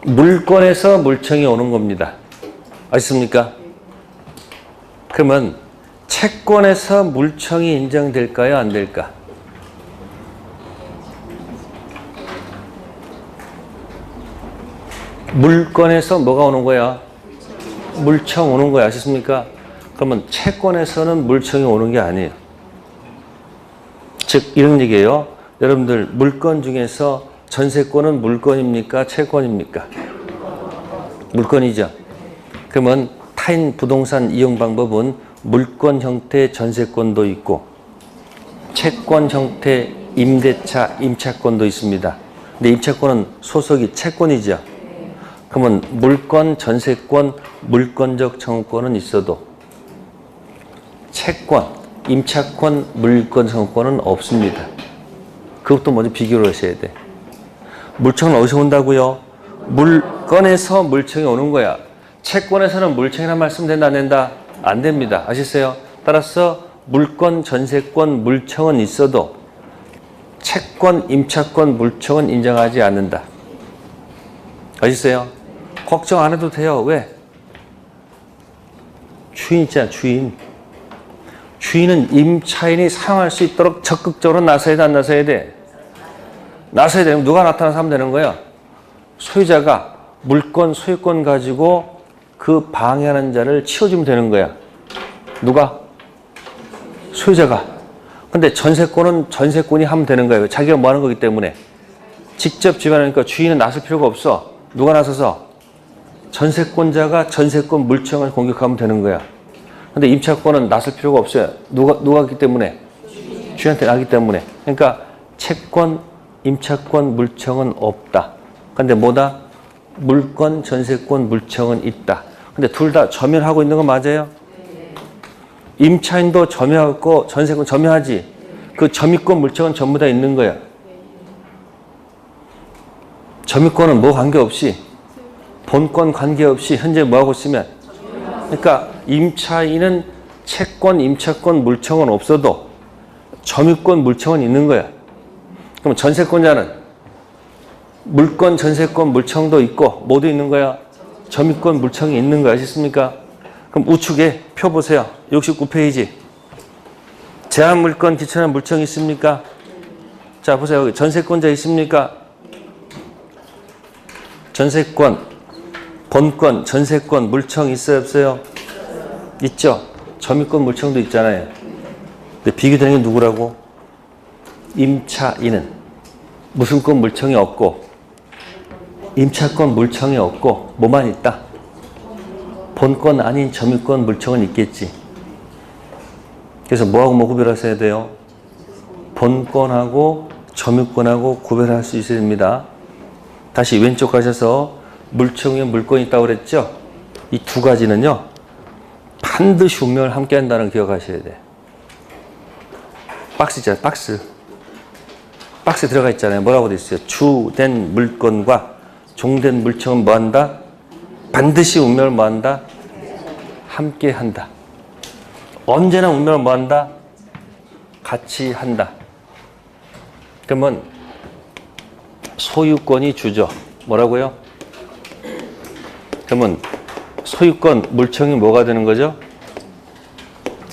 물권에서 물청이 오는 겁니다. 아시습니까? 그러면 채권에서 물청이 인정될까요? 안 될까? 물건에서 뭐가 오는 거야? 물청 오는 거야. 아셨습니까? 그러면 채권에서는 물청이 오는 게 아니에요. 즉 이런 얘기예요. 여러분들 물건 중에서 전세권은 물건입니까? 채권입니까? 물건이죠. 그러면 타인 부동산 이용 방법은 물건 형태 전세권도 있고 채권 형태 임대차 임차권도 있습니다. 근데 임차권은 소속이 채권이죠. 그러면 물건 전세권 물건적 청구권은 있어도 채권 임차권 물건 청구권은 없습니다. 그것도 먼저 비교를 하셔야 돼. 물청은 어디서 온다고요? 물건에서 물청이 오는 거야. 채권에서는 물청이란 말씀 된다 안 된다? 안 됩니다. 아시세요? 따라서 물건, 전세권, 물청은 있어도 채권, 임차권, 물청은 인정하지 않는다. 아시세요? 걱정 안 해도 돼요. 왜? 주인 있잖아, 주인. 주인은 임차인이 사용할 수 있도록 적극적으로 나서야 돼, 안 나서야 돼? 나서야 되면 누가 나타나서 하면 되는 거야? 소유자가 물건, 소유권 가지고 그 방해하는 자를 치워주면 되는 거야. 누가? 소유자가. 근데 전세권은 전세권이 하면 되는 거예요. 자기가 뭐 하는 거기 때문에. 직접 지배하니까 주인은 나설 필요가 없어. 누가 나서서? 전세권자가 전세권 물청을 공격하면 되는 거야. 근데 임차권은 나설 필요가 없어요. 누가 하기 때문에? 주인한테 나기 때문에. 그러니까 채권, 임차권, 물청은 없다. 근데 뭐다? 물건, 전세권, 물청은 있다. 근데 둘 다 점유하고 있는 건 맞아요? 임차인도 점유하고 전세권 점유하지. 그 점유권, 물청은 전부 다 있는 거야. 점유권은 뭐 관계없이 본권 관계없이 현재 뭐 하고 있으면 그러니까 임차인은 채권, 임차권, 물청은 없어도 점유권, 물청은 있는 거야. 그럼 전세권자는 물권, 전세권, 물청도 있고 모두 있는 거야. 점유권, 물청이 있는 거야. 아시습니까? 그럼 우측에 표 보세요. 69페이지. 제한물권, 기천한 물청이 있습니까? 자, 보세요. 여기 전세권자 있습니까? 전세권, 본권, 전세권, 물청 있어요? 없어요? 있죠? 점유권, 물청도 있잖아요. 근데 비교되는 게 누구라고? 임차인은 무슨 권 물청이 없고 임차권 물청이 없고 뭐만 있다? 본권 아닌 점유권 물청은 있겠지. 그래서 뭐하고 뭐 구별하셔야 돼요? 본권하고 점유권하고 구별할 수 있어야 됩니다. 다시 왼쪽 가셔서 물청 위에 물권이 있다고 그랬죠? 이 두 가지는요 반드시 운명을 함께 한다는 걸 기억하셔야 돼. 박스 있잖아요. 박스에 들어가 있잖아요. 뭐라고 돼 있어요? 주된 물건과 종된 물청은 뭐 한다? 반드시 운명을 뭐 한다? 함께 한다. 언제나 운명을 뭐 한다? 같이 한다. 그러면 소유권이 주죠. 뭐라고요? 그러면 소유권 물청이 뭐가 되는 거죠?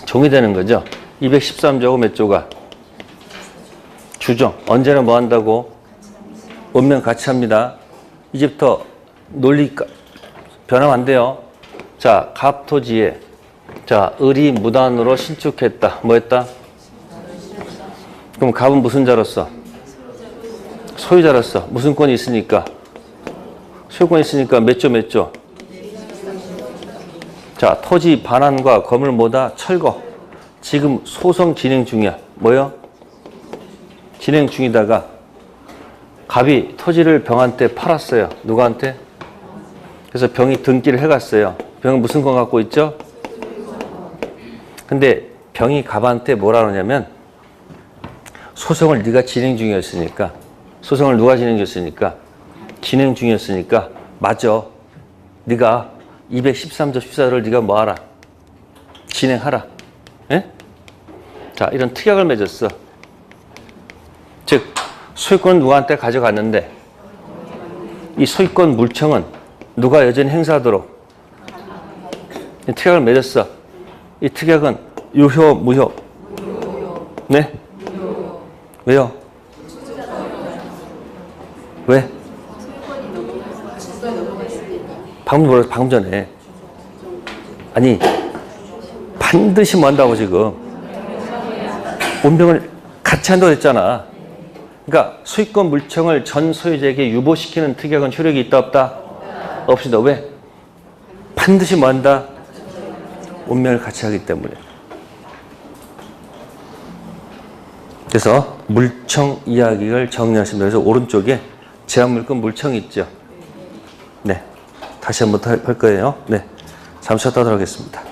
종이 되는 거죠. 213조고 몇 조가? 주죠. 언제나 뭐 한다고? 운명 같이 합니다. 이제부터 논리 변하면 안 돼요. 자, 갑토지에 자, 을이 무단으로 신축했다. 뭐 했다? 그럼 갑은 무슨 자로서? 소유자로서. 무슨 권이 있으니까? 소유권이 있으니까 몇 조 몇 조? 자, 토지 반환과 건물 뭐다? 철거. 지금 소송 진행 중이야. 뭐요? 진행 중이다가 갑이 토지를 병한테 팔았어요. 누구한테? 그래서 병이 등기를 해갔어요. 병은 무슨 건 갖고 있죠? 근데 병이 갑한테 뭐라 그러냐면 소송을 네가 진행 중이었으니까 소송을 누가 진행 중이었으니까 진행 중이었으니까 맞아. 네가 213조 14조를 네가 뭐하라? 진행하라. 예? 자, 이런 특약을 맺었어. 즉 소유권은 누구한테 가져갔는데 이 소유권 물청은 누가 여전히 행사하도록 특약을 맺었어. 이 특약은 유효, 무효? 네? 왜요? 왜? 방금 전에. 아니, 반드시 뭐 한다고 지금. 운명을 같이 한다고 했잖아. 그러니까 소유권 물청을 전 소유자에게 유보시키는 특약은 효력이 있다 없다? 없습니다. 왜? 반드시 뭐 한다? 운명을 같이 하기 때문에. 그래서 물청 이야기를 정리하시면 그래서 오른쪽에 제한물권 물청이 있죠. 네, 다시 한번 할 거예요. 네, 잠시 쉬었다 하도록 하겠습니다.